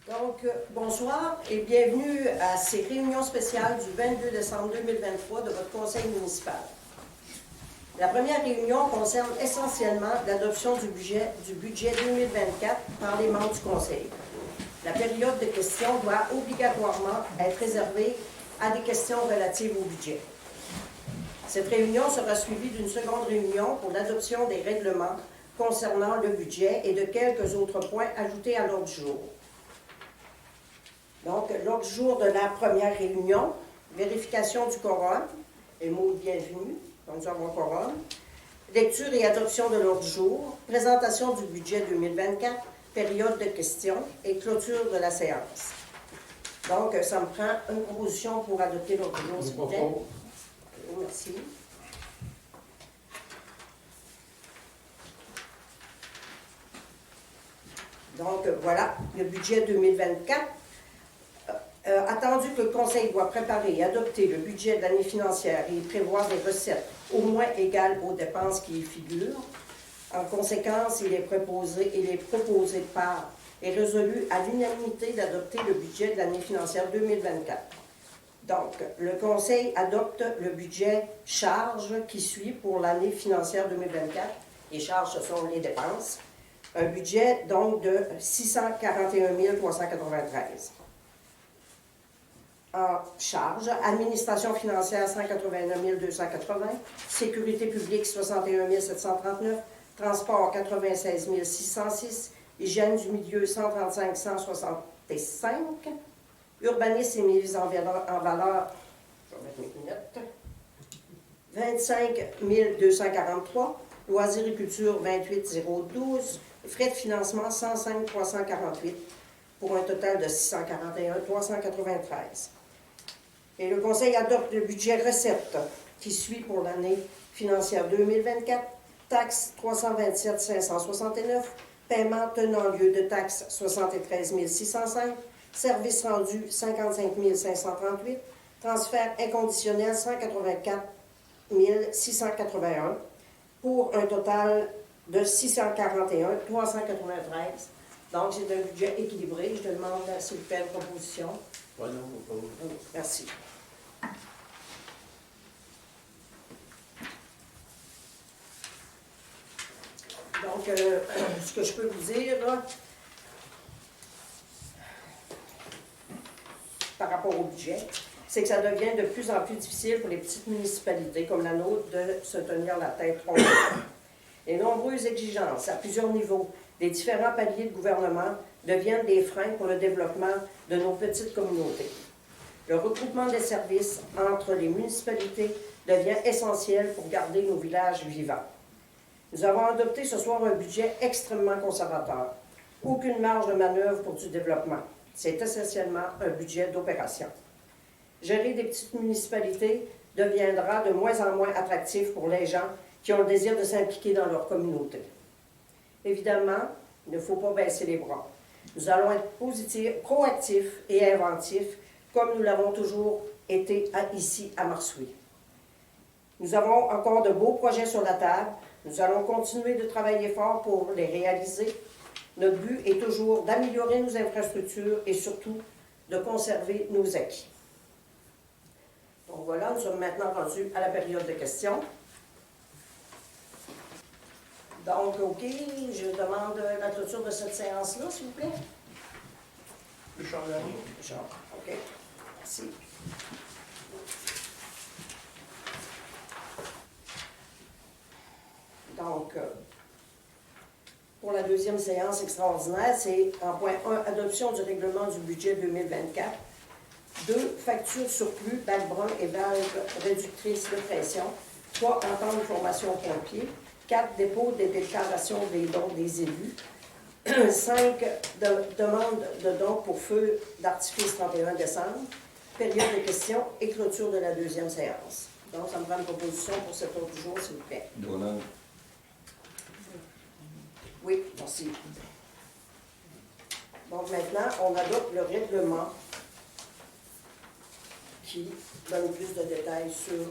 Donc, bonsoir et bienvenue à ces réunions spéciales du 22 décembre 2023 de votre conseil municipal. La première réunion concerne essentiellement l'adoption du budget 2024 par les membres du conseil. La période de questions doit obligatoirement être réservée à des questions relatives au budget. Cette réunion sera suivie d'une seconde réunion pour l'adoption des règlements concernant le budget et de quelques autres points ajoutés à l'ordre du jour. Donc, l'ordre du jour de la première réunion, vérification du quorum, et mot de bienvenue, donc nous avons quorum, lecture et adoption de l'ordre du jour, présentation du budget 2024, période de questions et clôture de la séance. Donc, ça me prend une proposition pour adopter l'ordre du jour, s'il vous plaît. Merci. Donc, voilà, le budget 2024. Attendu que le Conseil doit préparer et adopter le budget de l'année financière et prévoir des recettes au moins égales aux dépenses qui y figurent, en conséquence, il est proposé par et résolu à l'unanimité d'adopter le budget de l'année financière 2024. Donc, le Conseil adopte le budget charges qui suit pour l'année financière 2024. Les charges, ce sont les dépenses. Un budget, donc, de 641 393. En charge, administration financière 189 280, sécurité publique 61 739, transport 96 606, hygiène du milieu 135 165, urbanisme et mise en valeur, je vais mettre mes lunettes, 25 243, loisirs et culture 28 012, frais de financement 105 348, pour un total de 641 393. Et le Conseil adopte le budget recettes qui suit pour l'année financière 2024, taxes 327 569, paiement tenant lieu de taxes 73 605, services rendus 55 538, transfert inconditionnel 184 681, pour un total de 641 393. Donc, c'est un budget équilibré. Je demande, s'il vous plaît, une proposition. Oui, non, pas. Merci. Donc, ce que je peux vous dire, par rapport au budget, c'est que ça devient de plus en plus difficile pour les petites municipalités comme la nôtre de se tenir la tête ronde. Les nombreuses exigences à plusieurs niveaux des différents paliers de gouvernement deviennent des freins pour le développement de nos petites communautés. Le regroupement des services entre les municipalités devient essentiel pour garder nos villages vivants. Nous avons adopté ce soir un budget extrêmement conservateur. Aucune marge de manœuvre pour du développement. C'est essentiellement un budget d'opération. Gérer des petites municipalités deviendra de moins en moins attractif pour les gens qui ont le désir de s'impliquer dans leur communauté. Évidemment, il ne faut pas baisser les bras. Nous allons être positifs, proactifs et inventifs, comme nous l'avons toujours été ici à Marsouilles. Nous avons encore de beaux projets sur la table. Nous allons continuer de travailler fort pour les réaliser. Notre but est toujours d'améliorer nos infrastructures et surtout de conserver nos acquis. Donc voilà, nous sommes maintenant rendus à la période de questions. Donc, OK, je demande la clôture de cette séance-là, s'il vous plaît. Richard. OK. Merci. Donc, pour la deuxième séance extraordinaire, c'est en point 1, adoption du règlement du budget 2024. 2, facture surplus, bac brun et valve réductrice de pression. 3, entente de formation pompier. 4, dépôt des déclarations des dons des élus. 5, demande de dons pour feu d'artifice 31 décembre. Période de questions et clôture de la deuxième séance. Donc, ça me prend une proposition pour cet ordre du jour, s'il vous plaît. Donald. Oui, merci. Donc, maintenant, on adopte le règlement qui donne plus de détails sur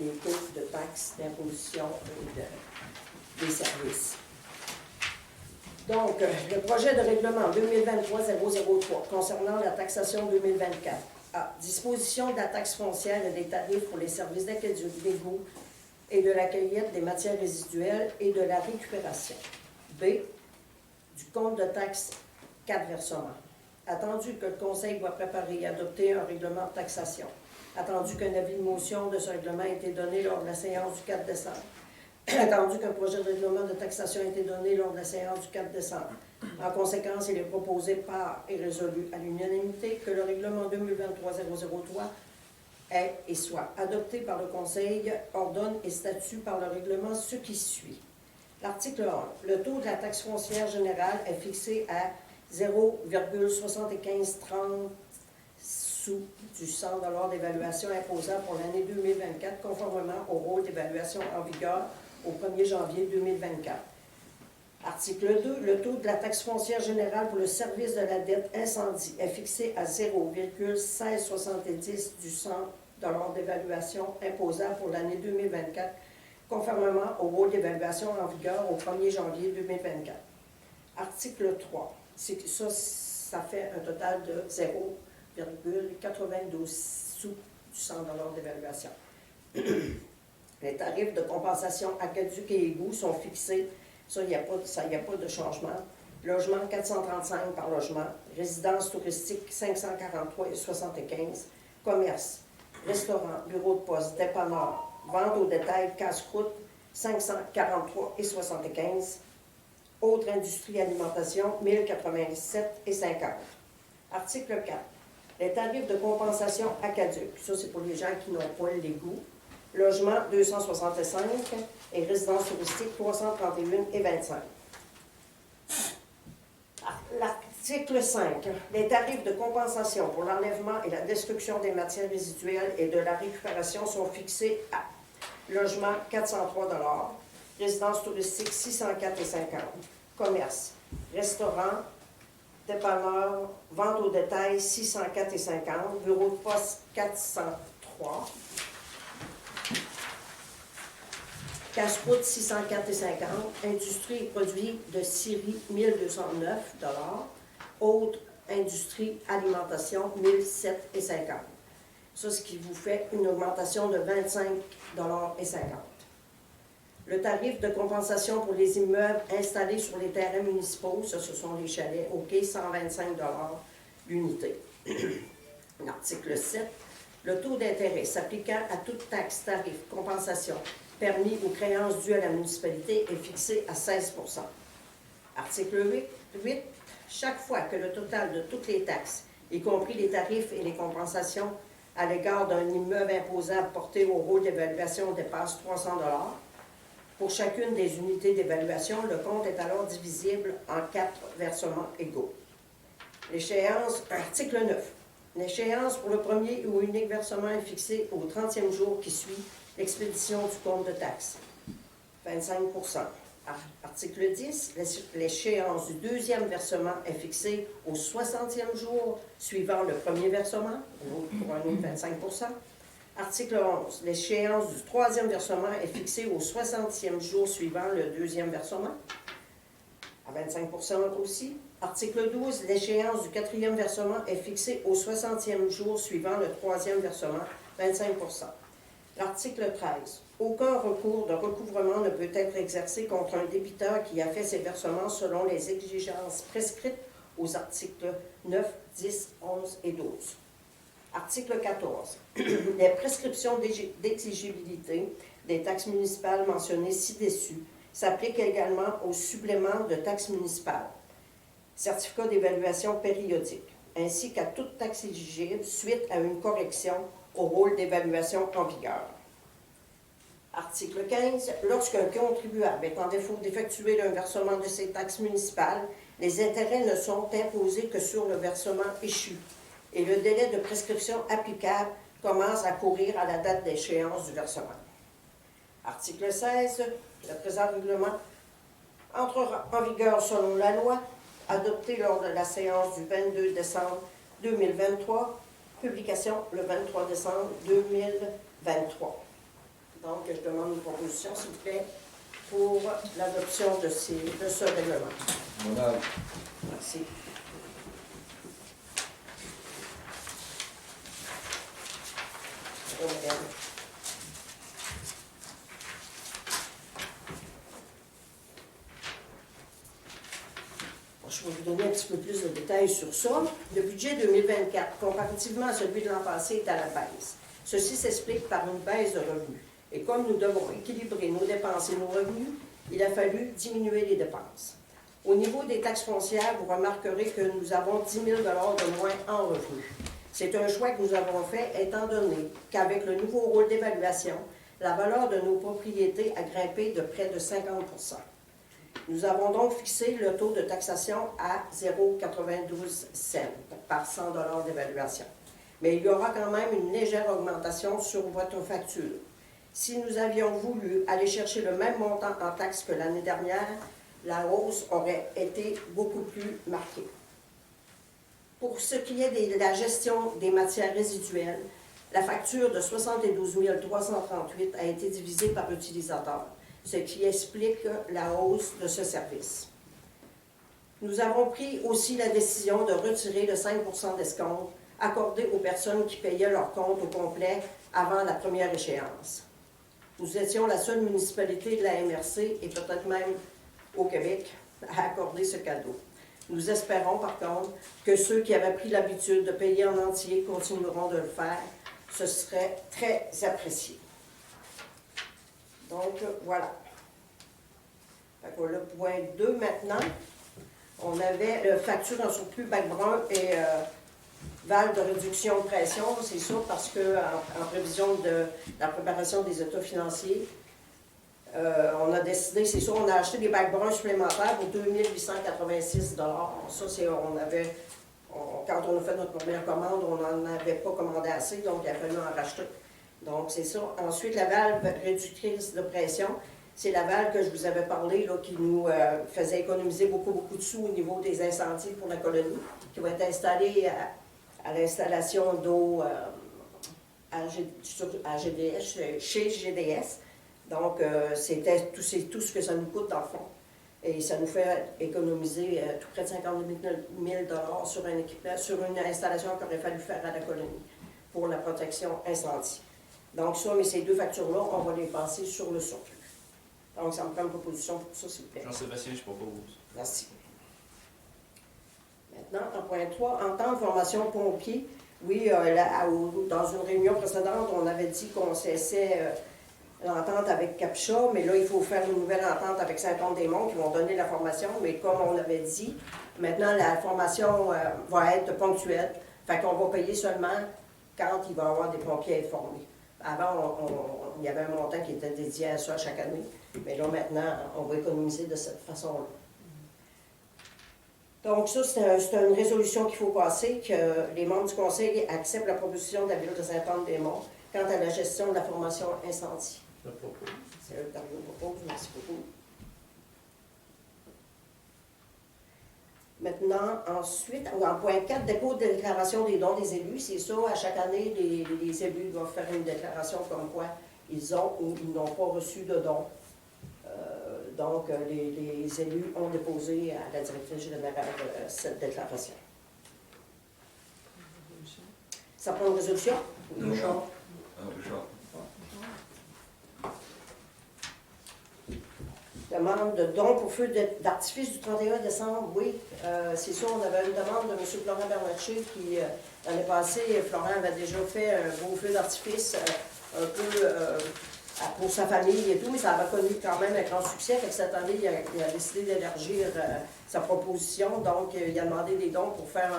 les taux de taxes, d'imposition et des services. Donc, le projet de règlement 2023-003 concernant la taxation 2024. A. Disposition de la taxe foncière et des tarifs pour les services d'aqueduc, d'égout et de la cueillette des matières résiduelles et de la récupération. B. Du compte de taxe 4 versements. Attendu que le Conseil va préparer et adopter un règlement de taxation. Attendu qu'un avis de motion de ce règlement ait été donné lors de la séance du 4 décembre. Attendu qu'un projet de règlement de taxation ait été donné lors de la séance du 4 décembre. En conséquence, il est proposé par et résolu à l'unanimité que le règlement 2023-003 est et soit adopté par le Conseil, ordonne et statue par le règlement ce qui suit. L'article 1. Le taux de la taxe foncière générale est fixé à 0,7530 sous du 100 $ d'évaluation imposable pour l'année 2024, conformément au rôle d'évaluation en vigueur au 1er janvier 2024. Article 2. Le taux de la taxe foncière générale pour le service de la dette incendie est fixé à 0,1670 du 100 $ d'évaluation imposable pour l'année 2024, conformément au rôle d'évaluation en vigueur au 1er janvier 2024. Article 3. Ça fait un total de 0,92 sous du 100 $ d'évaluation. Les tarifs de compensation aqueduc et égout sont fixés. Ça, il n'y a pas de changement. Logement 435 par logement. Résidence touristique 543,75. Commerce, restaurant, bureau de poste, dépanneur, vente au détail, casse-croûte 543,75. Autres industries alimentation 1087,50. Article 4. Les tarifs de compensation aqueduc. Ça, c'est pour les gens qui n'ont pas l'égout. Logement 265 et résidence touristique 331,25. L'article 5. Les tarifs de compensation pour l'enlèvement et la destruction des matières résiduelles et de la récupération sont fixés à logement 403 $, résidence touristique 604,50, commerce, restaurant, dépanneur, vente au détail 604,50, bureau de poste 403, casse-croûte 604,50, industrie et produits de scierie 1209 $, autres industrie alimentation 1007,50. Ça, ce qui vous fait une augmentation de 25,50 $. Le tarif de compensation pour les immeubles installés sur les terrains municipaux, ça, ce sont les chalets, OK, 125 $ l'unité. L'article 7. Le taux d'intérêt s'appliquant à toute taxe, tarif, compensation, permis ou créance due à la municipalité est fixé à 16 %. Article 8. Chaque fois que le total de toutes les taxes, y compris les tarifs et les compensations à l'égard d'un immeuble imposable porté au rôle d'évaluation dépasse 300 $, pour chacune des unités d'évaluation, le compte est alors divisible en 4 versements égaux. L'échéance, article 9. L'échéance pour le premier ou unique versement est fixée au 30e jour qui suit l'expédition du compte de taxe, 25 %. Article 10. L'échéance du deuxième versement est fixée au 60e jour suivant le premier versement, pour un autre 25 %. Article 11. L'échéance du troisième versement est fixée au 60e jour suivant le deuxième versement, à 25 % aussi. Article 12. L'échéance du quatrième versement est fixée au 60e jour suivant le troisième versement, 25 %. L'article 13. Aucun recours de recouvrement ne peut être exercé contre un débiteur qui a fait ses versements selon les exigences prescrites aux articles 9, 10, 11 et 12. Article 14. Les prescriptions d'exigibilité des taxes municipales mentionnées ci-dessus s'appliquent également aux suppléments de taxes municipales, certificats d'évaluation périodique, ainsi qu'à toute taxe éligible suite à une correction au rôle d'évaluation en vigueur. Article 15. Lorsqu'un contribuable est en défaut d'effectuer un versement de ses taxes municipales, les intérêts ne sont imposés que sur le versement échu et le délai de prescription applicable commence à courir à la date d'échéance du versement. Article 16. Le présent règlement entrera en vigueur selon la loi adoptée lors de la séance du 22 décembre 2023, publication le 23 décembre 2023. Donc, je demande une proposition, s'il vous plaît, pour l'adoption de ce règlement. Madame. Merci. Oh, madame. Je vais vous donner un petit peu plus de détails sur ça. Le budget 2024, comparativement à celui de l'an passé, est à la baisse. Ceci s'explique par une baisse de revenus. Et comme nous devons équilibrer nos dépenses et nos revenus, il a fallu diminuer les dépenses. Au niveau des taxes foncières, vous remarquerez que nous avons 10 000 de moins en revenus. C'est un choix que nous avons fait étant donné qu'avec le nouveau rôle d'évaluation, la valeur de nos propriétés a grimpé de près de 50 %. Nous avons donc fixé le taux de taxation à 0,92 cents par 100 $ d'évaluation. Mais il y aura quand même une légère augmentation sur votre facture. Si nous avions voulu aller chercher le même montant en taxes que l'année dernière, la hausse aurait été beaucoup plus marquée. Pour ce qui est de la gestion des matières résiduelles, la facture de 72 338 a été divisée par utilisateur, ce qui explique la hausse de ce service. Nous avons pris aussi la décision de retirer le 5 % d'escompte accordé aux personnes qui payaient leur compte au complet avant la première échéance. Nous étions la seule municipalité de la MRC et peut-être même au Québec à accorder ce cadeau. Nous espérons par contre que ceux qui avaient pris l'habitude de payer en entier continueront de le faire. Ce serait très apprécié. Donc, voilà. Fait que le point 2 maintenant. On avait le facture en surplus bac brun et valve de réduction de pression. C'est ça parce qu'en prévision de la préparation des états financiers, on a décidé, c'est ça, on a acheté des bacs bruns supplémentaires pour 2 886 $. Ça, c'est, quand on a fait notre première commande, on n'en avait pas commandé assez, donc il a fallu en racheter. Donc, c'est ça. Ensuite, la valve réductrice de pression, c'est la valve que je vous avais parlé, là, qui nous faisait économiser beaucoup de sous au niveau des incendies pour la colonie, qui va être installée à l'installation d'eau chez GDS. Donc, c'était tout ce que ça nous coûte dans le fond. Et ça nous fait économiser tout près de 50 000 $ sur un équipement, sur une installation qu'il aurait fallu faire à la colonie pour la protection incendie. Donc ça, mais ces deux factures-là, on va les passer sur le surplus. Donc, ça me prend une proposition pour ça, s'il vous plaît. Jean-Sébastien, je propose. Merci. Maintenant, en point 3, en temps de formation pompier, oui, dans une réunion précédente, on avait dit qu'on cessait l'entente avec Capcha, mais là, il faut faire une nouvelle entente avec Saint-Anne-des-Monts qui vont donner la formation, mais comme on avait dit, maintenant, la formation va être ponctuelle, fait qu'on va payer seulement quand il va y avoir des pompiers à être formés. Avant, il y avait un montant qui était dédié à ça chaque année, mais là, maintenant, on va économiser de cette façon-là. Donc ça, c'est une résolution qu'il faut passer, que les membres du conseil acceptent la proposition de la ville de Saint-Anne-des-Monts quant à la gestion de la formation incendie. Je propose. C'est eux qui propose. Merci beaucoup. Maintenant, ensuite, en point 4, dépôt de déclaration des dons des élus. C'est ça, à chaque année, les élus doivent faire une déclaration comme quoi ils ont ou ils n'ont pas reçu de dons. Donc, les élus ont déposé à la directrice générale cette déclaration. Ça prend une résolution? Non. Richard. Richard. Demande de dons pour feu d'artifice du 31 décembre, oui. C'est ça, on avait une demande de M. Florent Bernatchez qui, l'année passée, Florent avait déjà fait un beau feu d'artifice un peu pour sa famille et tout, mais ça avait connu quand même un grand succès. Fait que cette année, il a décidé d'élargir sa proposition. Donc, il a demandé des dons pour faire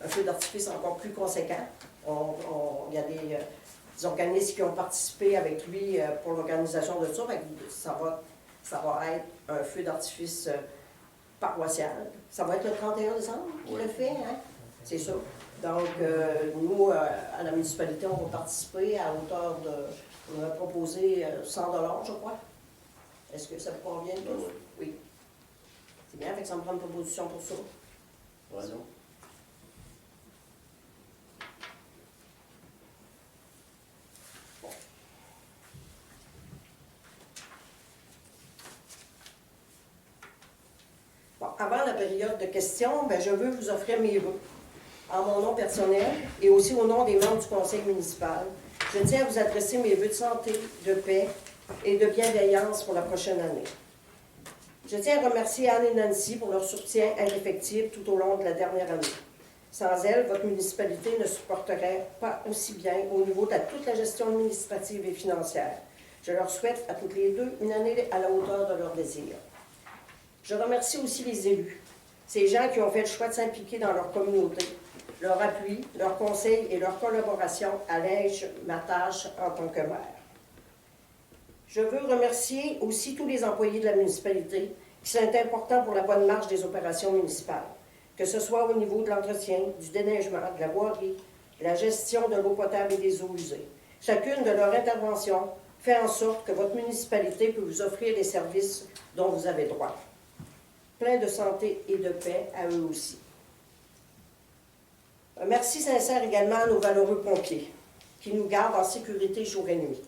un feu d'artifice encore plus conséquent. Il y a des organismes qui ont participé avec lui pour l'organisation de ça. Fait que ça va être un feu d'artifice paroissial. Ça va être le 31 décembre qu'il le fait, hein? C'est ça. Donc, nous, à la municipalité, on va participer à hauteur de... On a proposé 100 $, je crois. Est-ce que ça vous convient tous? Oui. C'est bien, fait que ça me prend une proposition pour ça. Ouais, non. Bon, avant la période de questions, je veux vous offrir mes vœux. En mon nom personnel et aussi au nom des membres du conseil municipal, je tiens à vous adresser mes vœux de santé, de paix et de bienveillance pour la prochaine année. Je tiens à remercier Anne et Nancy pour leur soutien indéfectible tout au long de la dernière année. Sans elles, votre municipalité ne supporterait pas aussi bien au niveau de toute la gestion administrative et financière. Je leur souhaite à toutes les deux une année à la hauteur de leurs désirs. Je remercie aussi les élus, ces gens qui ont fait le choix de s'impliquer dans leur communauté. Leur appui, leur conseil et leur collaboration allègent ma tâche en tant que maire. Je veux remercier aussi tous les employés de la municipalité qui sont importants pour la bonne marche des opérations municipales, que ce soit au niveau de l'entretien, du déneigement, de la voirie, de la gestion de l'eau potable et des eaux usées. Chacune de leurs interventions fait en sorte que votre municipalité peut vous offrir les services dont vous avez droit. Plein de santé et de paix à eux aussi. Un merci sincère également à nos valeureux pompiers qui nous gardent en sécurité jour et nuit.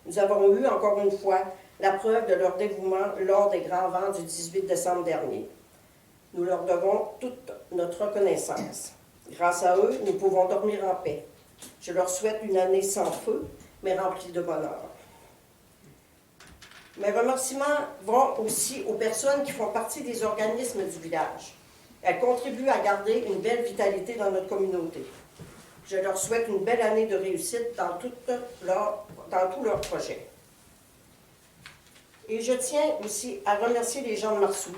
Nous avons eu, encore une fois, la preuve de leur dévouement lors des grands vents du 18 décembre dernier. Nous leur devons toute notre reconnaissance. Grâce à eux, nous pouvons dormir en paix. Je leur souhaite une année sans feu, mais remplie de bonheur. Mes remerciements vont aussi aux personnes qui font partie des organismes du village. Elles contribuent à garder une belle vitalité dans notre communauté. Je leur souhaite une belle année de réussite dans tous leurs projets. Et je tiens aussi à remercier les gens de Marsoux,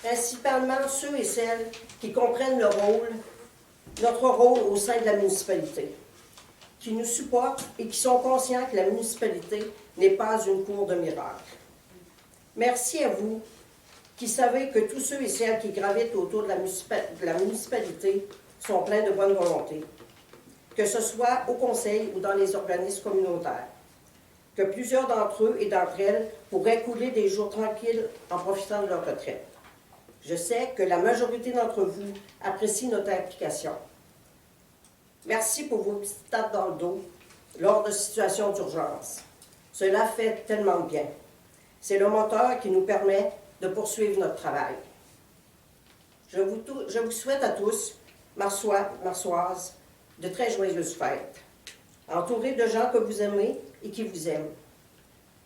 principalement ceux et celles qui comprennent notre rôle au sein de la municipalité, qui nous supportent et qui sont conscients que la municipalité n'est pas une cour de miracles. Merci à vous qui savez que tous ceux et celles qui gravitent autour de la municipalité sont pleins de bonne volonté, que ce soit au conseil ou dans les organismes communautaires, que plusieurs d'entre eux et d'entre elles pourraient couler des jours tranquilles en profitant de leur retraite. Je sais que la majorité d'entre vous apprécie notre implication. Merci pour vos petites tapes dans le dos lors de situations d'urgence. Cela fait tellement de bien. C'est le moteur qui nous permet de poursuivre notre travail. Je vous souhaite à tous, Marsois, Marsoises, de très joyeuses fêtes, entourés de gens que vous aimez et qui vous aiment.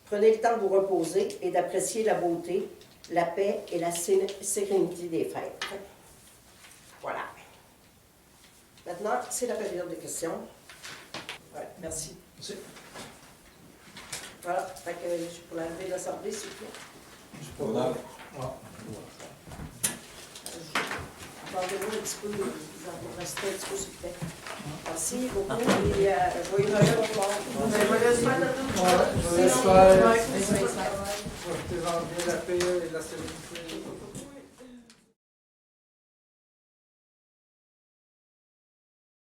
Prenez le temps de vous reposer et d'apprécier la beauté, la paix et la sérénité des fêtes. Voilà. Maintenant, c'est la période de questions. Ouais, merci. Merci. Voilà, fait que je peux l'enlever de l'Assemblée, s'il vous plaît. Attendez-vous un petit peu, vous en restez un petit peu, s'il vous plaît. Merci beaucoup et joyeux Noël au revoir. Joyeuses fêtes à tous. Joyeuses fêtes. Portez-en bien la paix et la sérénité.